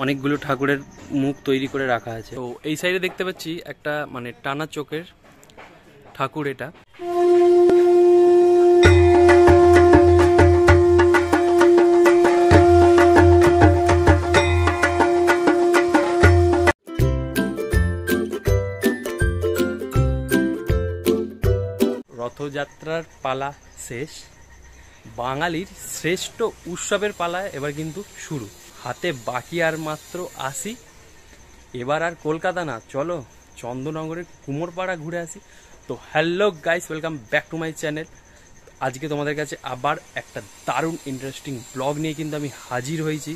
অনেকগুলো ঠাকুরের মুখ তৈরি করে রাখা আছে। তো এই সাইডে দেখতে পাচ্ছি একটা মানে টানা চোখের ঠাকুর। এটা রথযাত্রার পালা শেষ, বাঙালির শ্রেষ্ঠ উৎসবের পালা এবার কিন্তু শুরু। হাতে বাকি আর মাত্র 80। এবার আর কলকাতা না, চলো চন্দননগরের কুমোরপাড়া ঘুরে আসি। তো hello guys, welcome back to my channel. আজকে তোমাদের কাছে আবার একটা দারুণ ইন্টারেস্টিং ব্লগ নিয়ে কিন্তু আমি হাজির হয়েছি।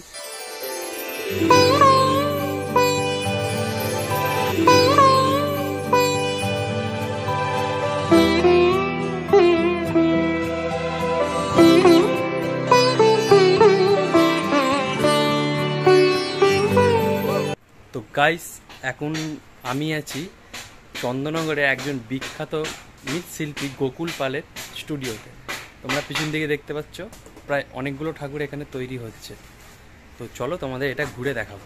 তো গাইস, এখন আমি আছি চন্দননগরে একজন বিখ্যাত মৃৎশিল্পী গোকুল পালের স্টুডিওতে। তোমরা পিছন দিকে দেখতে পাচ্ছ প্রায় অনেকগুলো ঠাকুর এখানে তৈরি হচ্ছে। তো চলো তোমাদের এটা ঘুরে দেখাবো।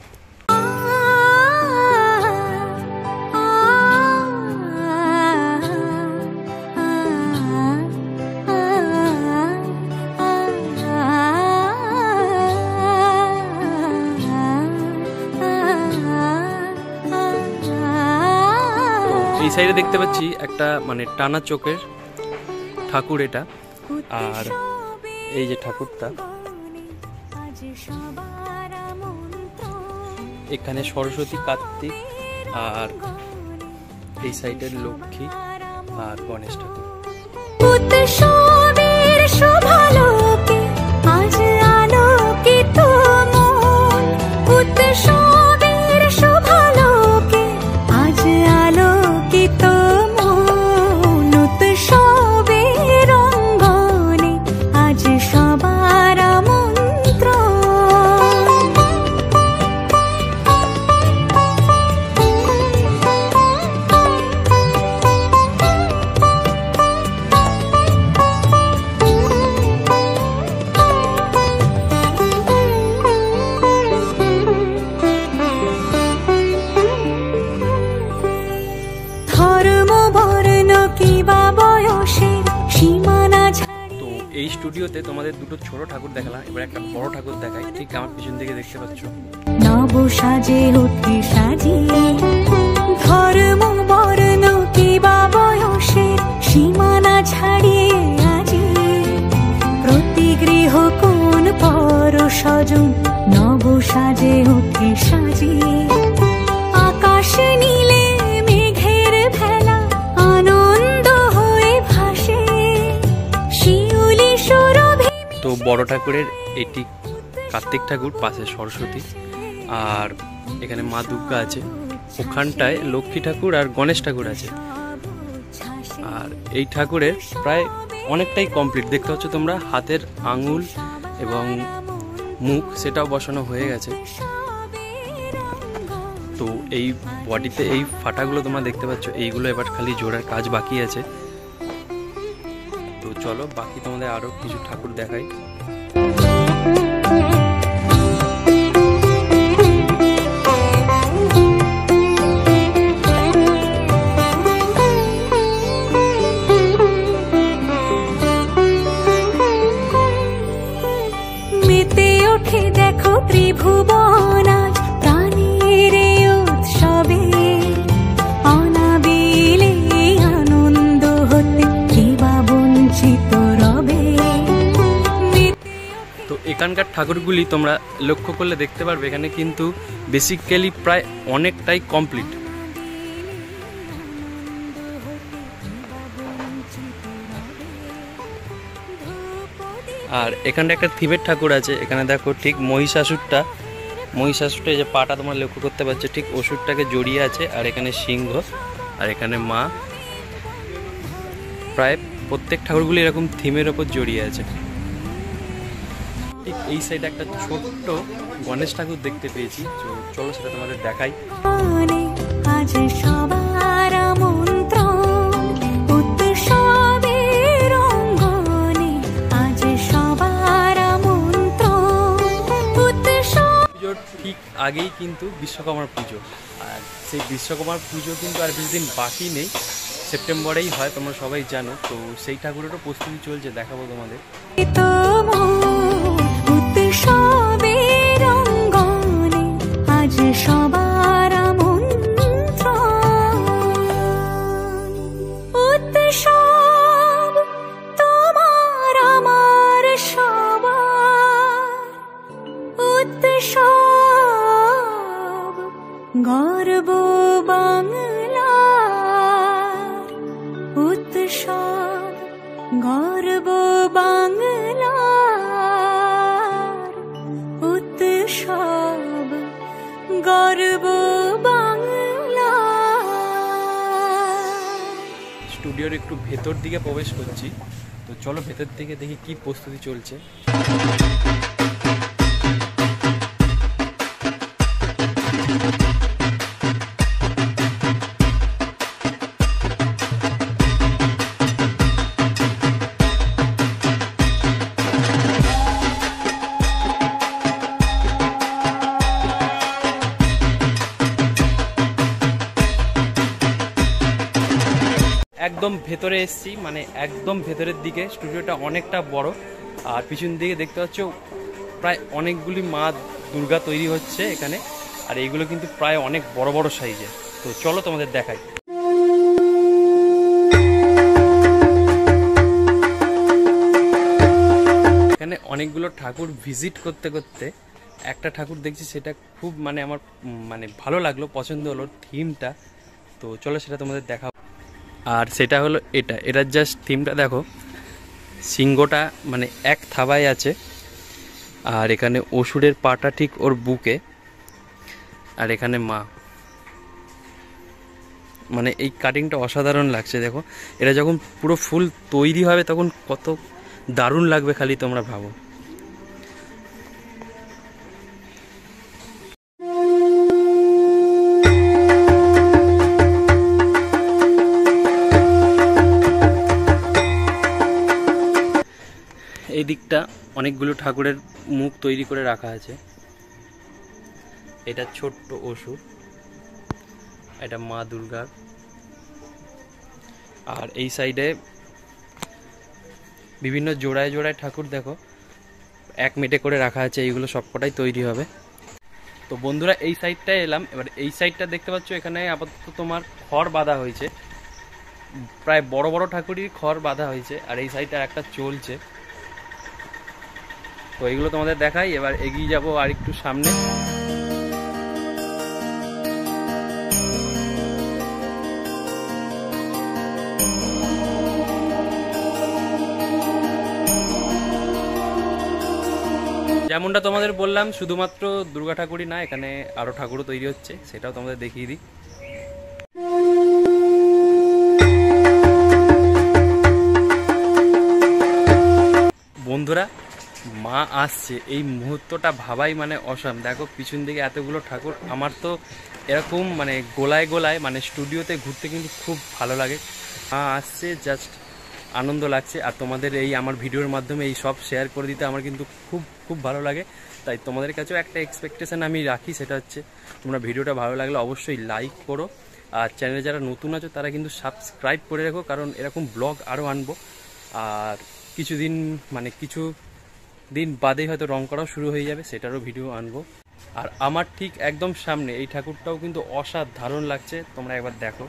এই সাইডে দেখতে পাচ্ছি একটা মানে টানা চোখের ঠাকুর এটা। আর এই যে ঠাকুরটা, এখানে সরস্বতী, কার্তিক, আর এই সাইডের লক্ষ্মী আর গণেশ ঠাকুর। এই স্টুডিওতে তোমাদের দুটো ছোট ঠাকুর দেখালাম, এবার একটা বড় ঠাকুর দেখাই। ঠিক আমার পিছন দিকে দেখতে পাচ্ছ। নব সাজে অতি সাজিয়ে ধর্ম বর্ণ কিবা বয়সের সীমানা ছাড়িয়ে আজি প্রতি গৃহ কোন পর স্বজন নব সাজে অতি সাজিয়ে আকাশ নীলে মেঘের ভেলা আনন্দ হয়ে ভাসে। তো বড় ঠাকুরের এটি কার্তিক ঠাকুর, পাশে সরস্বতী, আর এখানে মা দুর্গা আছে, ওখানটায় লক্ষ্মী ঠাকুর আর গণেশ ঠাকুর আছে। আর এই ঠাকুরের প্রায় অনেকটাই কমপ্লিট। দেখতে পাচ্ছ তোমরা হাতের আঙুল এবং মুখ সেটাও বসানো হয়ে গেছে। তো এই বডিতে এই ফাটাগুলো তোমরা দেখতে পাচ্ছ, এইগুলো এবার খালি জোড়ার কাজ বাকি আছে। তো চলো বাকি তোমাদের আরো কিছু ঠাকুর দেখাই। মেতে ওঠে দেখো ত্রিভুবন আজ প্রাণের উৎসবে অনাবিলে আনন্দ হতে কিবা বঞ্চিত রবে। তো এখানকার ঠাকুরগুলি তোমরা লক্ষ্য করলে দেখতে পারবে এখানে কিন্তু বেসিক্যালি প্রায় অনেকটাই কমপ্লিট। আর এখানটা একটা থিমের ঠাকুর আছে। এখানে দেখো ঠিক মহিষাসুরটা এই যে পাটা তোমরা লক্ষ্য করতে পারছো, ঠিক অসুরটাকে জড়িয়ে আছে। আর এখানে সিংহ, আর এখানে মা। প্রায় প্রত্যেক ঠাকুরগুলি এরকম থিমের ওপর জড়িয়ে আছে। ঠিক এই সাইডে একটা ছোট্ট গণেশ ঠাকুর দেখতে পেয়েছি, তো চলো সেটা তোমাদের দেখাই। ঠিক আগেই কিন্তু বিশ্বকর্মার পুজো, আর সেই বিশ্বকর্মার পুজো কিন্তু আর বেশি দিন বাকি নেই, সেপ্টেম্বরেই হয়, তোমরা সবাই জানো। তো সেই ঠাকুরেরও প্রস্তুতি চলছে, দেখাবো তোমাদের। সবার উৎসব তোমার আমার সবার উৎসব, গর্ব বাংলার উৎসব, গর্ব বাংলার উৎসব, গর্ব বাংলা। স্টুডিওর একটু ভেতর দিকে প্রবেশ করছি, তো চলো ভেতর দিকে দেখি কি প্রস্তুতি চলছে। একদম ভেতরে এসছি, মানে একদম ভেতরের দিকে। স্টুডিওটা অনেকটা বড়, আর পিছন দিকে দেখতে পাচ্ছ প্রায় অনেকগুলি মা দুর্গা তৈরি হচ্ছে এখানে, আর এইগুলো কিন্তু প্রায় অনেক বড় বড় সাইজের। তো চলো তোমাদের দেখাই। এখানে অনেকগুলো ঠাকুর ভিজিট করতে করতে একটা ঠাকুর দেখছি, সেটা খুব মানে আমার মানে ভালো লাগলো, পছন্দ হলো থিমটা। তো চলো সেটা তোমাদের দেখাবো। আর সেটা হলো এটার জাস্ট থিমটা দেখো, সিংহটা মানে এক থাবায় আছে, আর এখানে অসুরের পাটা ঠিক ওর বুকে, আর এখানে মা। মানে এই কাটিংটা অসাধারণ লাগছে দেখো। এটা যখন পুরো ফুল তৈরি হবে তখন কত দারুণ লাগবে খালি তোমরা ভাবো। এই দিকটা অনেকগুলো ঠাকুরের মুখ তৈরি করে রাখা আছে। এটা ছোট্ট অসুর, এটা মা দুর্গার, আর এই সাইডে বিভিন্ন জোড়ায় জোড়ায় ঠাকুর দেখো, এক মেটে করে রাখা আছে। এইগুলো সবকটাই তৈরি হবে। তো বন্ধুরা এই সাইডটায় এলাম, এবার এই সাইডটা দেখতে পাচ্ছ, এখানে আপাতত তোমার খড় বাঁধা হয়েছে, প্রায় বড় বড় ঠাকুরই খড় বাঁধা হয়েছে, আর এই সাইডটা একটা চলছে। তো এইগুলো তোমাদের দেখাই। এবার এগিয়ে যাব আর একটু সামনে। যেমনটা তোমাদের বললাম, শুধুমাত্র দুর্গা ঠাকুরই না, এখানে আরো ঠাকুরও তৈরি হচ্ছে, সেটাও তোমাদের দেখিয়ে দিই। বন্ধুরা মা আসছে, এই মুহূর্তটা ভাবাই মানে অসাম। দেখো পিছন দিকে এতগুলো ঠাকুর। আমার তো এরকম মানে গোলায় গোলায় মানে স্টুডিওতে ঘুরতে কিন্তু খুব ভালো লাগে। মা আসছে, জাস্ট আনন্দ লাগছে। আর তোমাদের এই আমার ভিডিওর মাধ্যমে এই সব শেয়ার করে দিতে আমার কিন্তু খুব খুব ভালো লাগে। তাই তোমাদের কাছেও একটা এক্সপেকটেশন আমি রাখি, সেটা হচ্ছে তোমরা ভিডিওটা ভালো লাগলে অবশ্যই লাইক করো, আর চ্যানেলে যারা নতুন আছো তারা কিন্তু সাবস্ক্রাইব করে রাখো, কারণ এরকম ব্লগ আরও আনবো। আর কিছু দিন বাদেই হয়তো রং করাও শুরু হয়ে যাবে, সেটারও ভিডিও আনবো। আর আমার ঠিক একদম সামনে এই ঠাকুরটাও কিন্তু অসাধারণ লাগছে, তোমরা একবার দেখো।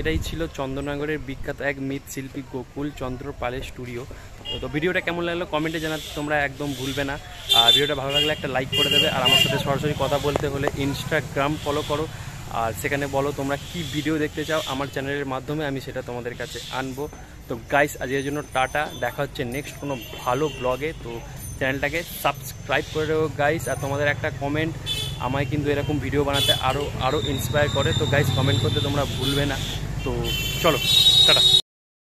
এটাই ছিল চন্দননগরের বিখ্যাত এক মৃৎশিল্পী গোকুল চন্দ্র পালের স্টুডিও। তো ভিডিওটা কেমন লাগলো কমেন্টে জানাতে তোমরা একদম ভুলবে না। আর ভিডিওটা ভালো লাগলে একটা লাইক করে দেবে। আর আমার সাথে সরাসরি কথা বলতে হলে ইনস্টাগ্রাম ফলো করো, আর সেখানে বলো তোমরা কি ভিডিও দেখতে চাও, আমার চ্যানেলের মাধ্যমে আমি সেটা তোমাদের কাছে আনবো। তো গাইস আজকের জন্য টাটা, দেখা হচ্ছে নেক্সট কোনো ভালো ব্লগে। তো চ্যানেলটাকে সাবস্ক্রাইব করে দেবো গাইস, আর তোমাদের একটা কমেন্ট আমায় কিন্তু এরকম ভিডিও বানাতে আরও ইন্সপায়ার করে। তো গাইস কমেন্ট করতে তোমরা ভুলবে না। তো চলো টাটা।